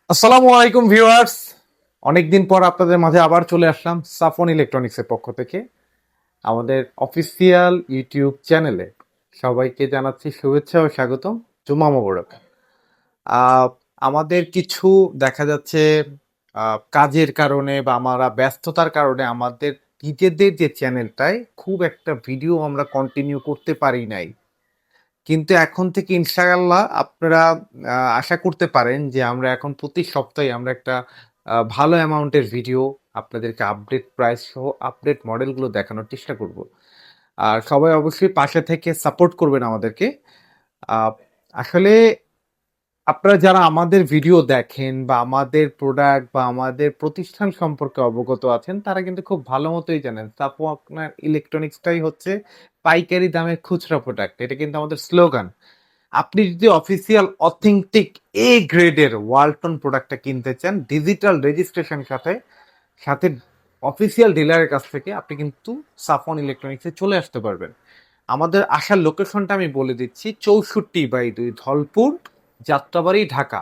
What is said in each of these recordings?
আসসালামু আলাইকুম ভিউয়ার্স। অনেকদিন পর আপনাদের মাঝে আবার চলে আসলাম সাফন ইলেকট্রনিক্সের পক্ষ থেকে আমাদের অফিসিয়াল ইউটিউব চ্যানেলে। সবাইকে জানাচ্ছি শুভেচ্ছা ও স্বাগতম। জুমা মোবারক। আহ, আমাদের কিছু দেখা যাচ্ছে কাজের কারণে বা আমরা ব্যস্ততার কারণে আমাদের নিজেদের যে চ্যানেলটায় খুব একটা ভিডিও আমরা কন্টিনিউ করতে পারি নাই, কিন্তু এখন থেকে ইনশাআল্লাহ আপনারা আশা করতে পারেন যে আমরা এখন প্রতি সপ্তাহে আমরা একটা ভালো অ্যামাউন্টের ভিডিও আপনাদেরকে আপডেট প্রাইস সহ আপডেট মডেলগুলো দেখানোর চেষ্টা করব। আর সবাই অবশ্যই পাশে থেকে সাপোর্ট করবেন আমাদেরকে। আহ, আসলে আপনারা যারা আমাদের ভিডিও দেখেন বা আমাদের প্রোডাক্ট বা আমাদের প্রতিষ্ঠান সম্পর্কে অবগত আছেন, তারা কিন্তু খুব ভালো মতোই জানেন সাপো আপনার ইলেকট্রনিক্সটাই হচ্ছে পাইকারি দামে খুচরা প্রোডাক্ট। এটা কিন্তু আমাদের স্লোগান। আপনি যদি অফিসিয়াল অথেন্টিক এ গ্রেডের ওয়ালটন প্রোডাক্টটা কিনতে চান ডিজিটাল রেজিস্ট্রেশন সাথে সাথে অফিসিয়াল ডিলারের কাছ থেকে, আপনি কিন্তু সাফন ইলেকট্রনিক্সে চলে আসতে পারবেন। আমাদের আসার লোকেশনটা আমি বলে দিচ্ছি, 64/2 ধলপুর, যাত্রাবাড়ি, ঢাকা।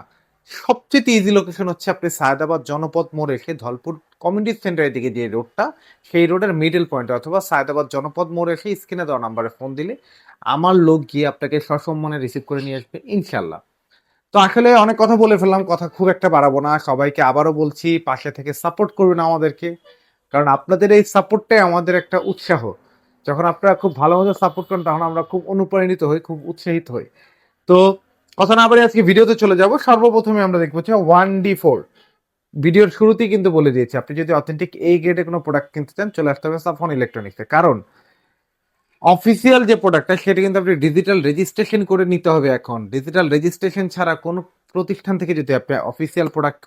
সবচেয়ে ইজি লোকেশন হচ্ছে আপনি সায়দাবাদ জনপদ মোড় এসে ধলপুর কমিউনিটি সেন্টারের দিকে যে রোডটা, সেই রোডের মিডল পয়েন্ট অথবা সায়দাবাদ জনপদ মোড় এসে স্ক্রিনে দেওয়া নাম্বারে ফোন দিলে আমার লোক গিয়ে আপনাকে সসম্মানে রিসিভ করে নিয়ে আসবে ইনশাল্লাহ। তো আসলে অনেক কথা বলে ফেললাম, কথা খুব একটা বাড়াবো না। সবাইকে আবারও বলছি পাশে থেকে সাপোর্ট করবেন আমাদেরকে, কারণ আপনাদের এই সাপোর্টটাই আমাদের একটা উৎসাহ। যখন আপনারা খুব ভালোভাবে সাপোর্ট করেন তখন আমরা খুব অনুপ্রাণিত হই, খুব উৎসাহিত হই। তো কথা না বাড়ি আজকে ভিডিওতে চলে যাব। সর্বপ্রথমে আমরা দেখবো হচ্ছে 1D4। ভিডিওর শুরুতেই কিন্তু বলে দিয়েছি, আপনি যদি অথেন্টিক এই গ্রেডের কোনো প্রোডাক্ট কিনতে চান চলে আসতে হবে সাফন ইলেকট্রনিক্সে। কারণ অফিসিয়াল যে প্রোডাক্টটা সেটা কিন্তু আপনি ডিজিটাল রেজিস্ট্রেশন করে নিতে হবে। এখন ডিজিটাল রেজিস্ট্রেশন ছাড়া কোনো প্রতিষ্ঠান থেকে যদি আপনি অফিসিয়াল প্রোডাক্ট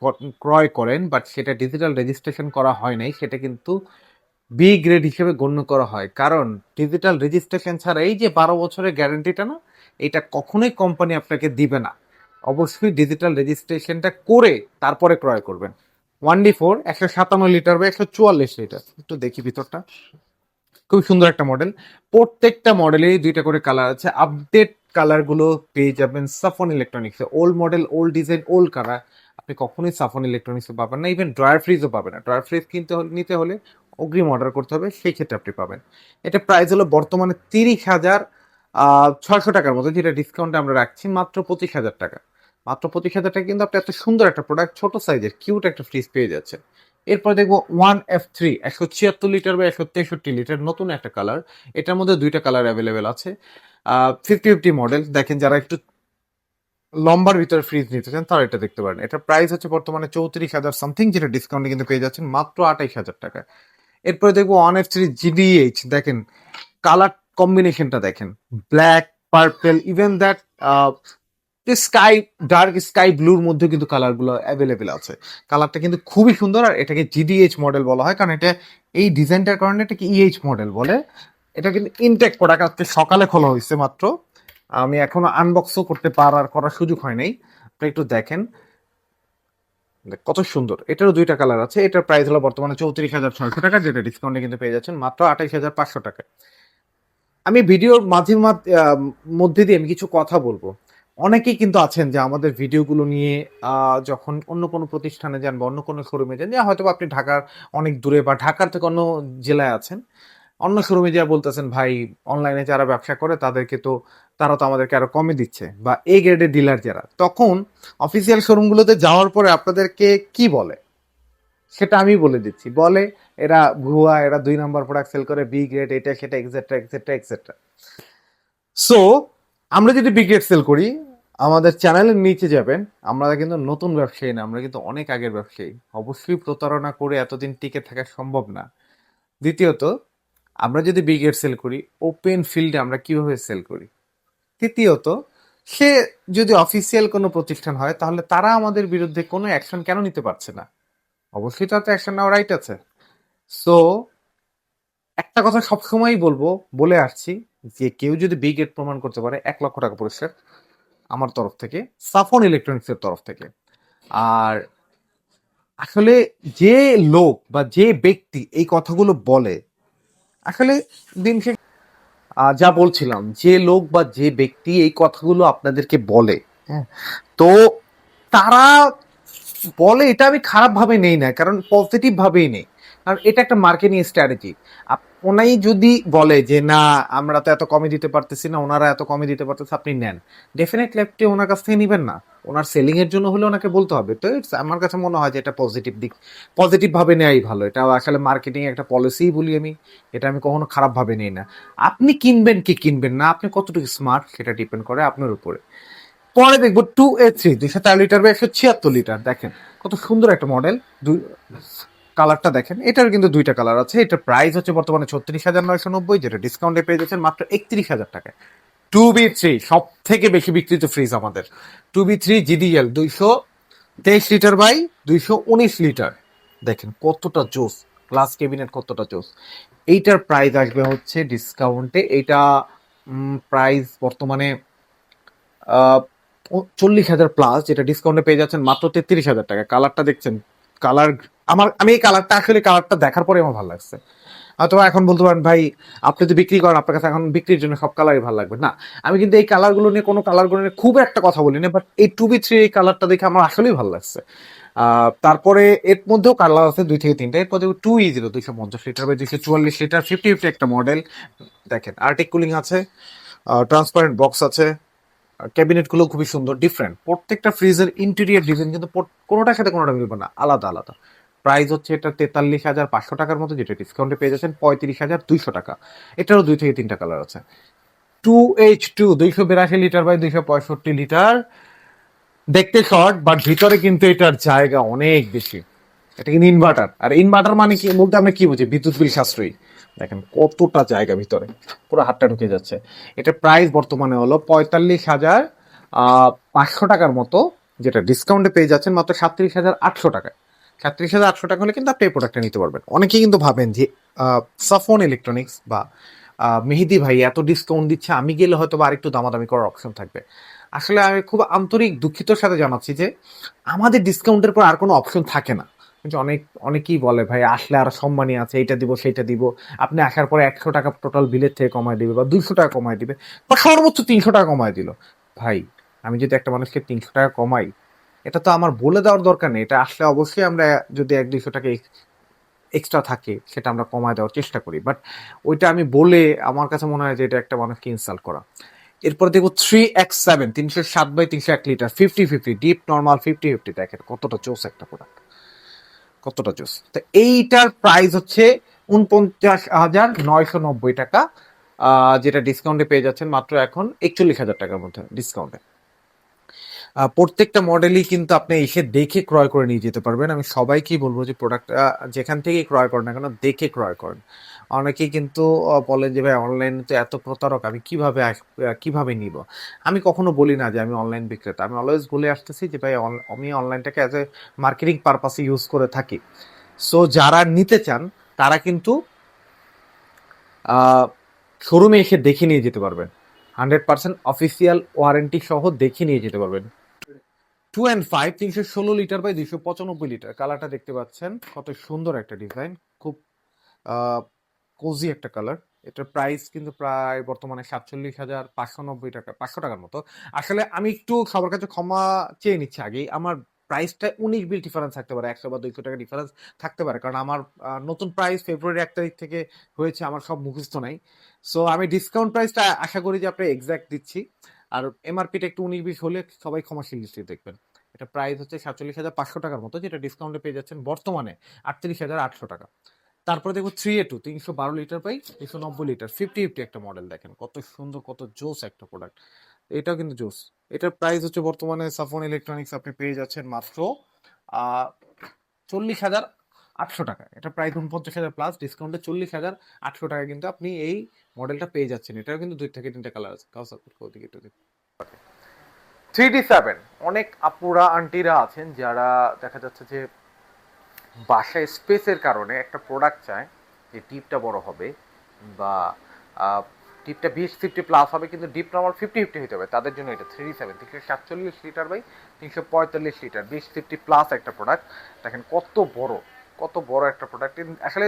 ক্রয় করেন বাট সেটা ডিজিটাল রেজিস্ট্রেশন করা হয় নাই, সেটা কিন্তু বি গ্রেড হিসেবে গণ্য করা হয়। কারণ ডিজিটাল রেজিস্ট্রেশন ছাড়া এই যে 12 বছরের গ্যারান্টিটা না, এটা কখনোই কোম্পানি আপনাকে দিবে না। অবশ্যই ডিজিটাল রেজিস্ট্রেশনটা করে তারপরে ক্রয় করবেন। 1D4 157 লিটার বা 144 লিটার। একটু দেখি ভিতরটা, খুব সুন্দর একটা মডেল। প্রত্যেকটা মডেলেরই দুইটা করে কালার আছে। আপডেট কালার গুলো পেয়ে যাবেন সাফন ইলেকট্রনিক্সে। Old model, old design, old colour আপনি কখনোই সাফন ইলেকট্রনিক্সে পাবেন না। ইভেন ড্রয়ার ফ্রিজও পাবেন না। ড্রয়ার ফ্রিজ নিতে হলে অগ্রিম অর্ডার করতে হবে, সেই ক্ষেত্রে আপনি পাবেন। এটা প্রাইস হলো বর্তমানে 30,600 টাকার মতো, যেটা ডিসকাউন্টে আমরা রাখছি মাত্র 25,000 টাকা। মাত্র 25,000 টাকা কিন্তু আপনি এত সুন্দর একটা প্রোডাক্ট, ছোট সাইজের কিউট একটা ফ্রিজ পেয়ে যাচ্ছেন। এরপর দেখবো 1F3 176 লিটার বা 163 লিটার, নতুন একটা কালার। এটার মধ্যে দুইটা কালার অ্যাভেলেবেল আছে। 50/50 মডেল। দেখেন যারা একটু লম্বার ভিতরে ফ্রিজ নিতে চান তারা এটা দেখতে পারেন। এটা প্রাইস হচ্ছে বর্তমানে 34,000 সামথিং, যেটা ডিসকাউন্টে কিন্তু পেয়ে যাচ্ছেন মাত্র 28,000 টাকায়। এরপরে দেখবো 1F3 GDH। দেখেন কালার কম্বিনেশনটা দেখেন, black, purple, even that sky, dark sky ব্লুর মধ্যে কিন্তু কালার গুলো অ্যাভেলেবেল আছে। কালারটা কিন্তু খুবই সুন্দর। আর এটাকে জিডিএইচ মডেল বলা হয়, কারণ এটা এই ডিজাইনটার কারণে এটাকে ইএইচ মডেল বলে। এটা কিন্তু ইনটেক প্রোডাক্ট, আজকে সকালে খোলা হয়েছে মাত্র। আমি এখনো আনবক্সও করতে করার সুযোগ হয় নাই। আপনি একটু দেখেন কত সুন্দর। এটারও দুইটা কালার আছে। এটার প্রাইস হলো বর্তমানে 34,600 টাকা, যেটা ডিসকাউন্টে কিন্তু পেয়ে যাচ্ছেন মাত্র 28,500 টাকা। আমি ভিডিওর মধ্যে দিয়ে আমি কিছু কথা বলবো। অনেকেই কিন্তু আছেন যে আমাদের ভিডিওগুলো নিয়ে যখন অন্য কোনো প্রতিষ্ঠানে যান বা অন্য কোনো শোরুমে যান, যে হয়তো আপনি ঢাকার অনেক দূরে বা ঢাকার থেকে অন্য জেলায় আছেন, অন্য শোরুমে যা বলতেছেন ভাই অনলাইনে যারা ব্যবসা করে তাদেরকে তো, তারা তো আমাদেরকে আরো কমে দিচ্ছে, বা এই গ্রেডের ডিলার যারা, তখন অফিসিয়াল শোরুমগুলোতে যাওয়ার পরে আপনাদেরকে কি বলে সেটা আমি বলে দিচ্ছি। বলে এরা ভুয়া, এরা 2 নম্বর প্রোডাক্ট সেল করে, বি গ্রেড, এটা সেটা এক্সেট্রা এক্সেট্রা এক্সেট্রা। সো আমরা যদি বি গ্রেড সেল করি, আমাদের চ্যানেলের নিচে যাবেন। আমরা কিন্তু নতুন ব্যবসায়ী না, আমরা কিন্তু অনেক আগের ব্যবসায়ী। অবশ্যই প্রতারণা করে এতদিন টিকে থাকা সম্ভব না। দ্বিতীয়ত, আমরা যদি বি গ্রেড সেল করি, ওপেন ফিল্ডে আমরা কিভাবে সেল করি। তৃতীয়ত, সে যদি অফিসিয়াল কোনো প্রতিষ্ঠান হয় তাহলে তারা আমাদের বিরুদ্ধে কোনো অ্যাকশন কেন নিতে পারছে না? অবশ্যই তার তো অ্যাকশন নেওয়া রাইট আছে। সো একটা কথা সবসময়ই বলবো, বলে আসছি, যে কেউ যদি বি গ্রেড প্রমাণ করতে পারে 1 লক্ষ টাকা পুরস্কার আমার তরফ থেকে, সাফন ইলেকট্রনিক্সের তরফ থেকে। আর আসলে যে লোক বা যে ব্যক্তি এই কথাগুলো বলে, আসলে দিন শেষে যা বলছিলাম, যে লোক বা যে ব্যক্তি এই কথাগুলো আপনাদেরকে বলে, হ্যাঁ, তো তারা বলে এটা আমি খারাপ ভাবে নেই না, কারণ পজিটিভ ভাবেই নেই, কারণ এটা একটা মার্কেটিং স্ট্র্যাটেজি। ওনাই যদি বলে যে না আমরা তো এত কমে দিতে পারতেছি না, ওনারা এত কমে দিতে পারতেছে, আপনি নেন, ডেফিনেটলি আপনি ওনার কাছ থেকে নিবেন না? ওনার সেলিং এর জন্য হলে ওনাকে বলতে হবে। তো আমার কাছে মনে হয় যে এটা পজিটিভ দিক, পজিটিভ ভাবে নেওয়াই ভালো। এটা আসলে মার্কেটিং একটা পলিসি বলি আমি, এটা আমি কখনো খারাপ ভাবে নেই না। আপনি কিনবেন কি কিনবেন না, আপনি কতটুকু স্মার্ট সেটা ডিপেন্ড করে আপনার উপরে। পরে দেখবো 2A3 204 লিটার বা 176 লিটার, দেখেন কত সুন্দর একটা মডেল। কালারটা দেখেন, এটার কিন্তু দুইটা কালার আছে। এটার প্রাইস হচ্ছে বর্তমানে 36,990, যেটা ডিসকাউন্টে পেয়ে যাচ্ছেন মাত্র 31,000 টাকায়। 2B3 সব থেকে বেশি বিক্রিত ফ্রিজ আমাদের। 2B3 GDL 223 litre by 219 litre, দেখেন কতটা জোস, গ্লাস ক্যাবিনেট কতটা জোস। এইটার প্রাইস আসবে হচ্ছে ডিসকাউন্টে, এইটা প্রাইস বর্তমানে 40,000 প্লাস, যেটা ডিসকাউন্টে পেয়ে যাচ্ছেন মাত্র 33,000 টাকা। কালারটা দেখছেন, কালার আমি এই কালারটা আসলে কালারটা দেখার পরে আমার ভালো লাগছে। অথবা এখন বলতে পারেন ভাই আপনি তো বিক্রি করেন, আপনার কাছে এখন বিক্রির জন্য সব কালারই ভালো লাগবে না। আমি কিন্তু এই কালারগুলো নিয়ে, কোনো কালারগুলো নিয়ে খুব একটা কথা বলি না, বাট এই 2B3 এই কালারটা দেখে আমার আসলেই ভালো লাগছে। তারপরে এর মধ্যেও কালার আছে 2 থেকে 3টা। এরপর দেখো 2E0 250 লিটার বা 244 লিটার 50-50 একটা মডেল, দেখেন আর্টিক কুলিং আছে, ট্রান্সপারেন্ট বক্স আছে, ক্যাবিনেট গুলো খুবই সুন্দর, ডিফারেন্ট। প্রত্যেকটা ফ্রিজের ইন্টেরিয়ার ডিজাইন কিন্তু কোনোটার সাথে কোনোটা মিলবে না, আলাদা আলাদা। প্রাইস হচ্ছে এটা 43,500 টাকার মতো, যেটা ডিসকাউন্টে পেয়ে যাচ্ছেন 35,200 টাকা। এটারও 2 থেকে 3টা কালার আছে। 2H2 282 লিটার বাই 265 লিটার, দেখতে শর্ট বাট ভিতরে কিন্তু এটার জায়গা অনেক বেশি। এটা কিন্তু ইনভার্টার, আর ইনভার্টার মানে কি বলতে আমরা কি বুঝি, বিদ্যুৎ বিল সাশ্রয়ী। দেখেন কতটা জায়গা ভিতরে, পুরো হাতটা ঢুকে যাচ্ছে। এটার প্রাইস বর্তমানে হলো 45,500 টাকার মতো, যেটা ডিসকাউন্টে পেয়ে যাচ্ছেন মাত্র 37,800 টাকায়। 37,800 টাকা হলে কিন্তু আপনি এই প্রোডাক্টটা নিতে পারবেন। অনেকেই কিন্তু ভাবেন যে সাফন ইলেকট্রনিক্স বা মেহেদি ভাই এত ডিসকাউন্ট দিচ্ছে, আমি গেলে হয়তো বা আরেকটু দামাদামি করার অপশন থাকবে। আসলে আমি খুব আন্তরিক দুঃখিতর সাথে জানাচ্ছি যে আমাদের ডিসকাউন্টের পর আর কোনো অপশন থাকে না। কিন্তু অনেকেই বলে ভাই আসলে আর সম্মানী আছে, এইটা দিব সেইটা দিব, আপনি আসার পরে 100 টাকা টোটাল বিলের থেকে কমায় দিবে বা 200 টাকা কমায় দিবে বা সর্বোচ্চ 300 টাকা কমায় দিল। ভাই আমি যদি একটা মানুষকে 300 টাকা কমাই, এটা তো আমার বলে দেওয়ার দরকার নেই, এটা আসলে অবশ্যই আমরা যদি 1-200 টাকা এক্সট্রা থাকে সেটা আমরা কমায় দেওয়ার চেষ্টা করি, বাট ওইটা আমি বলে আমার কাছে মনে হয় যে এটা একটা মানুষকে ইনসাল্ট করা। এরপর দেখবো 3X7 307/301 লিটার 50-50 ডিপ নর্মাল 50-50, দেখেন কতটা জোস একটা প্রোডাক্ট, কতটা জোস। তো এইটার প্রাইস হচ্ছে 49,990 টাকা, যেটা ডিসকাউন্টে পেয়ে যাচ্ছেন মাত্র এখন 41,000 টাকার মধ্যে ডিসকাউন্টে। প্রত্যেকটা মডেলই কিন্তু আপনি এসে দেখে ক্রয় করে নিয়ে যেতে পারবেন। আমি সবাইকেই বলবো যে প্রোডাক্টটা যেখান থেকেই ক্রয় করেন না কেন দেখে ক্রয় করেন। অনেকেই কিন্তু বলেন যে ভাই অনলাইনে তো এত প্রতারক, আমি কিভাবে নিব? আমি কখনো বলি না যে আমি অনলাইন বিক্রেতা। আমি অলওয়েজ বলে আসতেছি যে ভাই আমি অনলাইনটাকে অ্যাজ এ মার্কেটিং পারপাসে ইউজ করে থাকি। সো যারা নিতে চান তারা কিন্তু শোরুমে এসে দেখে নিয়ে যেতে পারবেন। 100% অফিসিয়াল ওয়ারেন্টি সহ দেখে নিয়ে যেতে পারবেন। 2 and 5 316 লিটার বাই 295 লিটার, কালারটা দেখতে পাচ্ছেন কত সুন্দর একটা ডিজাইন, খুব কোজি একটা কালার। এটার প্রাইস কিন্তু প্রায় বর্তমানে 47,590 টাকা, 500 টাকার মতো। আসলে আমি একটু সবার কাছে ক্ষমা চেয়ে নিচ্ছি আগেই, আমার প্রাইসটা 19-20 ডিফারেন্স থাকতে পারে, 100 বা 200 টাকা ডিফারেন্স থাকতে পারে, কারণ আমার নতুন প্রাইস ফেব্রুয়ারি 1 তারিখ থেকে হয়েছে, আমার সব মুখস্থ নাই। সো আমি ডিসকাউন্ট প্রাইসটা আশা করি যে আপনি এক্সাক্ট দিচ্ছি, আর এমআরপিটা একটু 19-20 হলে সবাই ক্ষমাশীল দৃষ্টিতে দেখবেন। এটা প্রাইস হচ্ছে 47,500 টাকার মতো, যেটা ডিসকাউন্টে পেয়ে যাচ্ছেন বর্তমানে 38,800 টাকা। তারপরে দেখবো 3A2 312 লিটার বাই 290 লিটার 50-50 একটা মডেল, দেখেন কত সুন্দর, কত জোস একটা প্রোডাক্ট। এটাও কিন্তু জোস। এটার প্রাইস হচ্ছে বর্তমানে সাফন ইলেকট্রনিক্স আপনি পেয়ে যাচ্ছেন মাত্র 40,800 টাকা। এটা প্রাইস 49,000 প্লাস ডিসকাউন্টে 40,800 টাকা কিন্তু আপনি এই মডেলটা পেয়ে যাচ্ছেন। এটাও কিন্তু 2 থেকে 3টা কালার আছে। কাউসার ওদিকে একটু দেখুন। 3D7, অনেক আপুরা আন্টিরা আছেন যারা দেখা যাচ্ছে যে বাসায় স্পেসের কারণে একটা প্রোডাক্ট চায় যে ডিপটা বড় হবে বা ডিপটা 20-50 প্লাস হবে, কিন্তু ডিপ নর্মাল 50-50 হতে হবে, তাদের জন্য এটা 3D7 347 litre by 345 litre 20-50 plus একটা প্রোডাক্ট। দেখেন কত বড় একটা প্রোডাক্ট। আসলে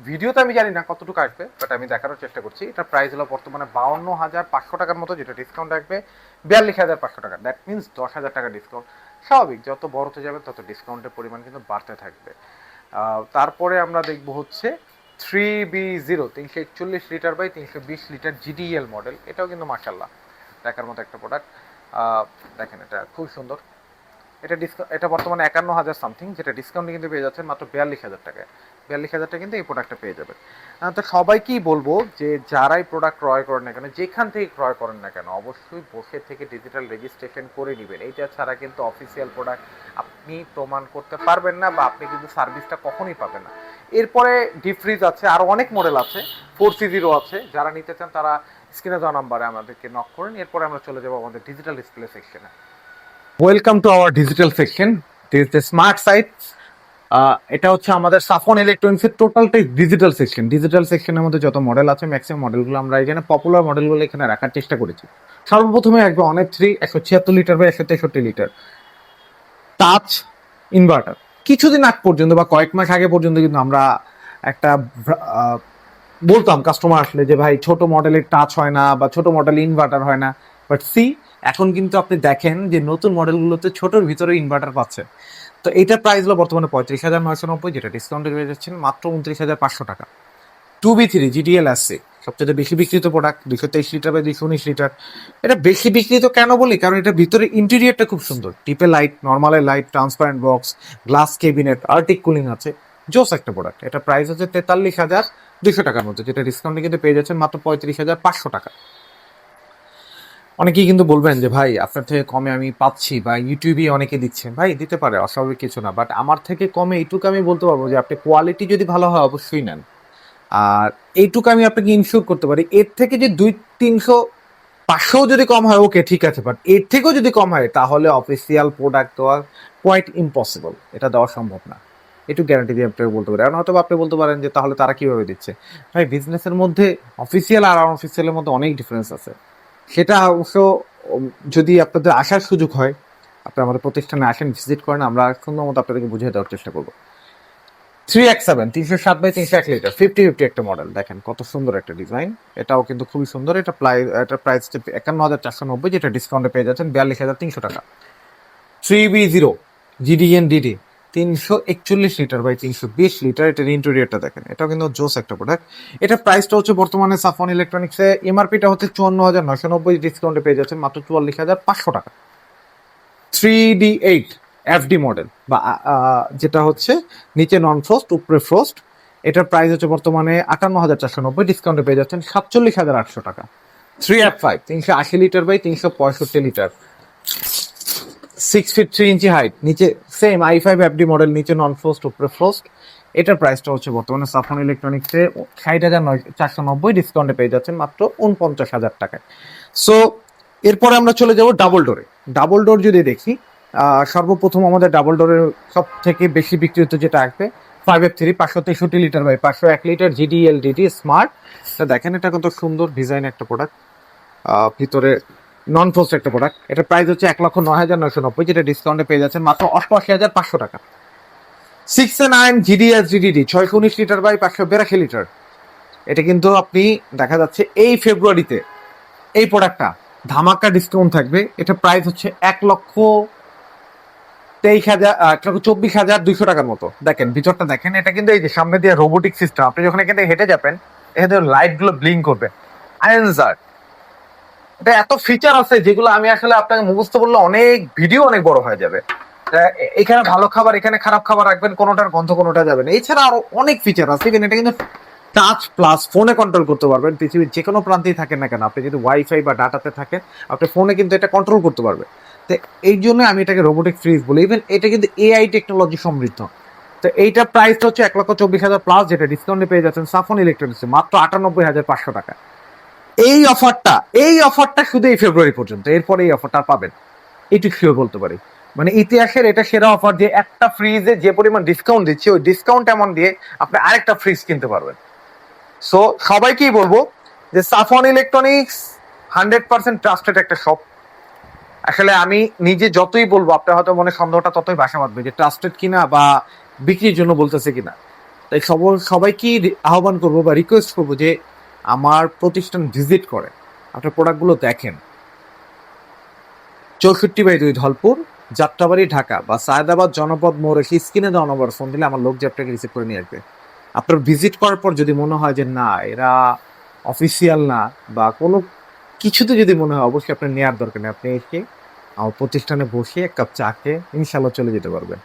ভিডিওতে আমি জানি না কতটুকু আসবে, বাট আমি দেখানোর চেষ্টা করছি। এটা প্রাইস হলো বর্তমানে 52,500 টাকার মতো, যেটা ডিসকাউন্ট আসবে 42,500 টাকা, দ্যাট মিনস 10,000 টাকা ডিসকাউন্ট। স্বাভাবিক, যত বড়তে যাবে তত ডিসকাউন্টের পরিমাণ কিন্তু বাড়তে থাকবে। তারপরে আমরা দেখব হচ্ছে 3B0 341 litre by 320 litre GDL model. এটাও কিন্তু মাশাল্লাহ দেখার মতো একটা প্রোডাক্ট। দেখেন এটা খুব সুন্দর। এটা বর্তমানে 51,000 সামথিং, যেটা ডিসকাউন্টে কিন্তু পেয়ে যাচ্ছেন মাত্র 42,000 টাকায়। 42,000 টাকা কিন্তু এই প্রোডাক্টটা পেয়ে যাবেন। তো সবাইকেই বলবো যে যারাই প্রোডাক্ট ক্রয় করেন না কেন, যেখান থেকে ক্রয় করেন না কেন, অবশ্যই বসে থেকে ডিজিটাল রেজিস্ট্রেশন করে নেবেন। এইটা ছাড়া কিন্তু অফিসিয়াল প্রোডাক্ট আপনি প্রমাণ করতে পারবেন না, বা আপনি কিন্তু সার্ভিসটা কখনোই পাবেন না। এরপরে ডিপ ফ্রিজ আছে, আরও অনেক মডেল আছে, 4C0 আছে। যারা নিতে চান তারা স্ক্রিনে দেওয়া নাম্বারে আমাদেরকে নক করেন। এরপরে আমরা চলে যাবো আমাদের ডিজিটাল ডিসপ্লে সেকশনে। Welcome to our digital section, this the smart site. এটা হচ্ছে আমাদের সাফন ইলেকট্রনিক্সের টোটালটাই ডিজিটাল সেকশন। ডিজিটাল সেকশনের মধ্যে যত মডেল আছে ম্যাক্সিমাম মডেলগুলো আমরা এখানে পপুলার মডেলগুলো এখানে রাখার চেষ্টা করেছি। সর্বপ্রথমে একবার অনেক 176 লিটার বা 163 লিটার টাচ ইনভার্টার। কিছুদিন আগ পর্যন্ত বা কয়েক মাস আগে পর্যন্ত কিন্তু আমরা একটা বলতাম কাস্টমার আসলে যে ভাই ছোট মডেলের টাচ হয় না বা ছোট মডেলের ইনভার্টার হয় না, বাট এখন কিন্তু আপনি দেখেন যে নতুন মডেলগুলোতে ছোটোর ভিতরে ইনভার্টার পাচ্ছে। তো এইটার প্রাইস হলো বর্তমানে 35,990, যেটা ডিসকাউন্টে পেয়ে যাচ্ছেন মাত্র 29,500 টাকা। 2B3 জিডিএল আসছে, সবচেয়ে বেশি বিক্রিত প্রোডাক্ট, 223 লিটার বা 219 লিটার। এটা বেশি বিক্রিত কেন বলি, কারণ এটা ভিতরে ইন্টেরিয়রটা খুব সুন্দর। টিপে লাইট, নর্মালের light, transparent box, glass cabinet, arctic cooling আছে। জোস একটা প্রোডাক্ট। এটা প্রাইস হচ্ছে 43,200 টাকার মধ্যে, যেটা ডিসকাউন্টে কিন্তু পেয়ে যাচ্ছেন মাত্র 35,500 টাকা। অনেকেই কিন্তু বলবেন যে ভাই আপনার থেকে কমে আমি পাচ্ছি, বা ইউটিউবে অনেকে দিচ্ছেন। ভাই দিতে পারে, অস্বাভাবিক কিছু না, বাট আমার থেকে কমে এইটুকু আমি বলতে পারবো যে আপনি কোয়ালিটি যদি ভালো হয় অবশ্যই নেন। আর এইটুকু আমি আপনাকে ইনশিওর করতে পারি, এর থেকে যে 200-300-500 যদি কম হয় ওকে ঠিক আছে, বাট এর থেকেও যদি কম হয় তাহলে অফিসিয়াল প্রোডাক্ট দেওয়া কোয়াইট ইম্পসিবল, এটা দেওয়া সম্ভব না। একটু গ্যারান্টি দিয়ে আপনাকে বলতে পারি। আর হয়তো আপনি বলতে পারেন যে তাহলে তারা কিভাবে দিচ্ছে। ভাই বিজনেসের মধ্যে অফিসিয়াল আর আনঅফিসিয়ালের মধ্যে অনেক ডিফারেন্স আছে। সেটা অবশ্য যদি আপনাদের আসার সুযোগ হয়, আপনি আমাদের প্রতিষ্ঠানে আসেন, ভিজিট করেন, আমরা সুন্দর মতো আপনাদেরকে বুঝিয়ে দেওয়ার চেষ্টা করবো। 3X7 307/301 লিটার 50/50 একটা মডেল, দেখেন কত সুন্দর একটা ডিজাইন। এটাও কিন্তু খুবই সুন্দর। এটা প্রাইস 51,490, যেটা ডিসকাউন্টে পেয়ে যাচ্ছেন 42,300 টাকা। 3B0 GDN-DD 341 litre by 320 litre. এটার ইন্টেরিয়রটা দেখেন, এটাও কিন্তু জোস একটা প্রোডাক্ট। এটা প্রাইসটা হচ্ছে বর্তমানে সাফন ইলেকট্রনিক্সে এমআরপিটা হচ্ছে 54,990, ডিসকাউন্টে পেয়ে যাচ্ছেন মাত্র 44,500 টাকা। 3D8 FD মডেল, বা যেটা হচ্ছে নিচে নন ফ্রস্ট উপরে ফ্রস্ট। এটার প্রাইস হচ্ছে বর্তমানে 58,490, ডিসকাউন্টে পেয়ে যাচ্ছেন 47,800 টাকা। 3F5 380 litre by 365 litre, 6 feet 3 inch height, নিচে সেম i5 FD মডেল, নিচে নন ফ্রস্ট উপরে ফ্রস্ট। এটার প্রাইসটা হচ্ছে বর্তমানে সাফন ইলেকট্রনিক্সে 60,490, ডিসকাউন্টে পেয়ে যাচ্ছেন মাত্র 49,000 টাকায়। সো এরপরে আমরা চলে যাব ডাবল ডোরে। ডাবল ডোর যদি দেখি, সর্বপ্রথম আমাদের ডাবল ডোরের সব থেকে বেশি বিক্রিত যেটা আসবে 5F3 563 litre by 501 litre GDL-DD smart. দেখেন এটা কত সুন্দর ডিজাইন একটা প্রোডাক্ট, ভিতরে নন ফ্রস্ট একটা প্রোডাক্ট। এটার প্রাইস হচ্ছে 1,09,990, যেটা ডিসকাউন্টে পেয়ে যাচ্ছেন মাত্র 88,500 টাকা। 6A9 GDS-DDD 619 litre by 582 litre. এটা কিন্তু আপনি দেখা যাচ্ছে এই ফেব্রুয়ারিতে এই প্রোডাক্টটা ধামাকা ডিসকাউন্ট থাকবে। এটা প্রাইস হচ্ছে 1,23,000 টাকার মতো। দেখেন ভিতরটা দেখেন, এটা কিন্তু এই যে সামনে দিয়ে রোবোটিক সিস্টেম। আপনি যখন এখানে হেঁটে যাবেন, এখানে লাইট গুলো ব্লিঙ্ক করবে। আয়েনজার এটা এত ফিচার আছে যেগুলো আমি আসলে আপনাকে মুখস্থ করলে অনেক ভিডিও অনেক বড় হয়ে যাবে। এখানে ভালো খাবার, এখানে খারাপ খাবার রাখবেন, কোনোটার গন্ধ কোনোটা যাবে না। এছাড়া আরো অনেক ফিচার আছে। এটা কিন্তু টাচ প্লাস ফোনে কন্ট্রোল করতে পারবেন। পৃথিবীর যে কোনো প্রান্তেই থাকেন না কেন, আপনি যদি ওয়াইফাই বা ডাটাতে থাকেন, আপনি ফোনে কিন্তু এটা কন্ট্রোল করতে পারবেন। তো এই জন্য আমি এটাকে রোবোটিক ফ্রিজ বলি। ইভেন এটা কিন্তু এআই টেকনোলজি সমৃদ্ধ। তো এইটার প্রাইসটা হচ্ছে 1,24,000 প্লাস, যেটা ডিসকাউন্টে পেয়ে যাচ্ছেন সাফন ইলেকট্রনিক্সে মাত্র 98,500 টাকা। এই অফারটা শুধু এই ফেব্রুয়ারি পর্যন্ত, এরপরে এই অফারটা পাবেন, এইটুকু শিওর বলতে পারি। মানে ইতিহাসের এটা সেরা অফার, যে একটা ফ্রিজে যে পরিমাণ ডিসকাউন্ট দিচ্ছে, ওই ডিসকাউন্ট অ্যামাউন্ট দিয়ে আপনি আরেকটা ফ্রিজ কিনতে পারবেন। সো সবাইকেই বলবো যে সাফন ইলেকট্রনিক্স 100% ট্রাস্টেড একটা শপ। আসলে আমি নিজে যতই বলবো, আপনার হয়তো মনে সন্দেহটা ততই বাসা বাঁধবে যে ট্রাস্টেড কিনা বা বিক্রির জন্য বলতেছে কিনা। তাই সবাইকেই আহ্বান করবো বা রিকোয়েস্ট করবো যে আমার প্রতিষ্ঠান ভিজিট করে, আপনার প্রোডাক্টগুলো দেখেন। 64/2 ধলপুর, যাত্রাবাড়ি ঢাকা বা সায়দাবাদ জনপদ মোড়ে সেই স্ক্রিনে দেওয়া নম্বর ফোন দিলে আমার লোক যে আপনাকে রিসিভ করে নিয়ে আসবে। আপনার ভিজিট করার পর যদি মনে হয় যে না এরা অফিসিয়াল না বা কোনো কিছুতে যদি মনে হয় অবশ্যই আপনার নেওয়ার দরকার নেই। আপনি এসে আমার প্রতিষ্ঠানে বসে এক কাপ চা খেয়ে ইনশাল্লাহ চলে যেতে পারবেন।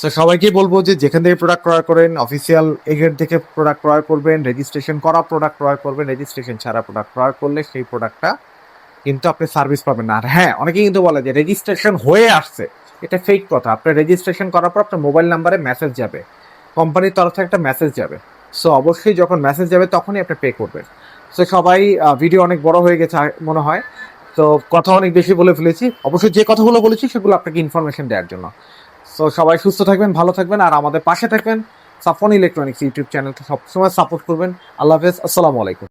সো সবাইকেই বলবো যে যেখান থেকে প্রোডাক্ট ক্রয় করেন অফিসিয়াল এজেন্ট থেকে প্রোডাক্ট ক্রয় করবেন, রেজিস্ট্রেশন করা প্রোডাক্ট ক্রয় করবেন, রেজিস্ট্রেশন ছাড়া প্রোডাক্ট ক্রয় করলে সেই প্রোডাক্টটা কিন্তু আপনি সার্ভিস পাবেন না। আর হ্যাঁ, অনেকেই কিন্তু বলে যে রেজিস্ট্রেশন হয়ে আসছে। এটা ফেক কথা। আপনার রেজিস্ট্রেশন করার পর আপনার মোবাইল নাম্বারে মেসেজ যাবে। কোম্পানির তরফ থেকে একটা মেসেজ যাবে। সো অবশ্যই যখন মেসেজ যাবে তখনই আপনি পে করবেন। সো সবাই ভিডিও অনেক বড় হয়ে গেছে মনে হয়। তো কথা অনেক বেশি বলে ফেলেছি। অবশ্যই যে কথাগুলো বলেছি সেগুলো আপনাকে ইনফরমেশন দেওয়ার জন্য। সো সবাই সুস্থ থাকবেন, ভালো থাকবেন আর আমাদের পাশে থাকবেন। সাফন ইলেকট্রনিক্স ইউটিউব চ্যানেলকে সবসময় সাপোর্ট করবেন। আল্লাহ হাফেজ, আসসালামু আলাইকুম।